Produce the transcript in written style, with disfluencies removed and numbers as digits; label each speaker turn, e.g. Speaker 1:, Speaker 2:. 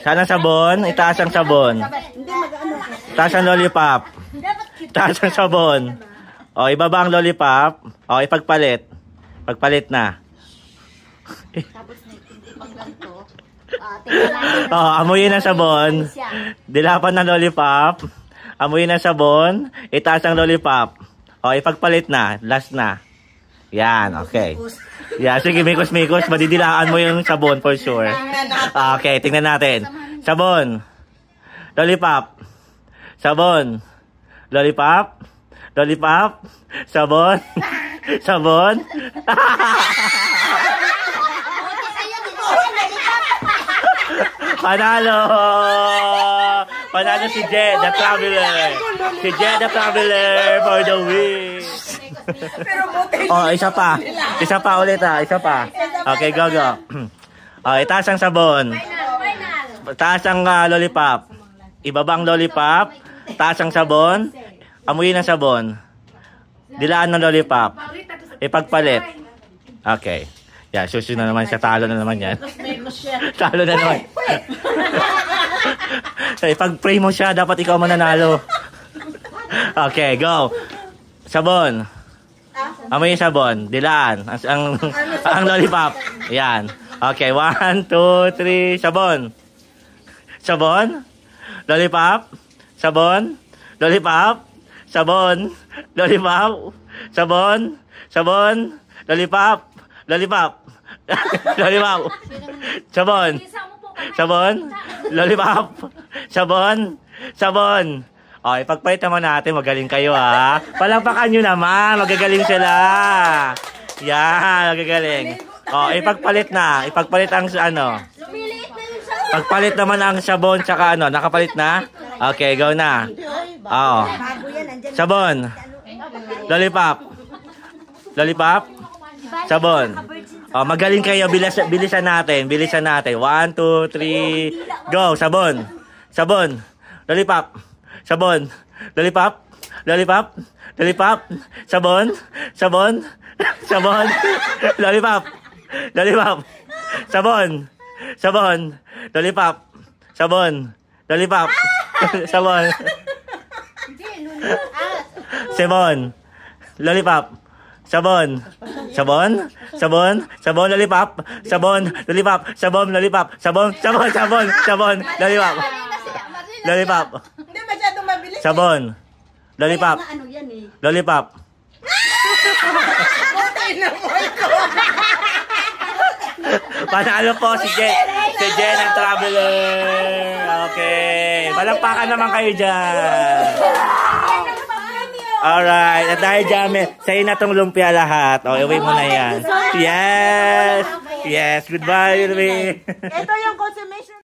Speaker 1: Saan ang sabon? Itaas ang sabon. Itaas ang lollipop. Itaas ang sabon. O, ibaba ang lollipop. O, ipagpalit. Pagpalit na. O, amuyin ang sabon. Dilapan ng lollipop. Amuyin ang sabon. Itaas ang lollipop. O, ipagpalit na. Last na. Yan, okay. Yeah, sige, mikos-mikos. Madidilaan mo yung sabon for sure. Okay, tingnan natin. Sabon. Lollipop. Sabon. Lollipop. Lollipop. Sabon. Sabon. Panalo! Panalo si Jed, the Traveler. Si Jed, the Traveler for the win. Oh, isa pa. Isa pa ulit ha. Isa pa. Okay, go, go. Oh, itaas ang sabon. Taas ang lollipop. Ibabang lollipop. Taas ang sabon. Amuyin ang sabon. Dilaan ng lollipop. Ipagpalit. Okay. Yeah, susunod na naman siya. Talo na naman yan. Talo na naman. So, ipag-pray mo siya. Dapat ikaw mananalo. Okay, go. Sabon. Amoy yung sabon. Dilaan. Ang lollipop. Yan. Okay, 1, 2, 3. Sabon. Sabon. Lollipop. Sabon. Lollipop. Sabon. Lollipop. Sabon. Sabon. Lollipop. Lollipop. Lollipop. Sabon. Sabon. Lollipop. Sabon. Sabon. O, ipagpalit naman natin. Magaling kayo, ha. Palampakan nyo naman. Magagaling sila. Yan, magagaling. O, ipagpalit na. Ipagpalit ang ano. Pagpalit naman ang sabon tsaka ano. Nakapalit na? Okay, go na. Oo. Sabon. Lollipop. Lollipop. Sabon. O, magaling kayo. Bilisan natin. Bilisan natin. 1, 2, 3. Go. Sabon. Sabon. Lollipop. Sabon. Lollipop. Lollipop. Lollipop. Sabon. Sabon. Sabon. Lollipop. Lollipop. Sabon. Sabon. Lollipop. Sabon. Lollipop. Sabon. Sabon. Lollipop. Sabon. Sabon. Sabon. Sabon. Lollipop. Sabon. Lollipop. Sabon. Lollipop. Sabon. Sabon. Sabon. Sabon. Lollipop. Lollipop. Sabon. Lollipop. Lollipop. Panalo po si Jen. Si Jen ang Traveler. Okay. Palakpakan naman kayo dyan. Alright. At dahil dyan, sa'yo na itong lumpia lahat. O, iwi mo na yan. Yes. Yes. Goodbye, Irving.
Speaker 2: Ito yung consummation.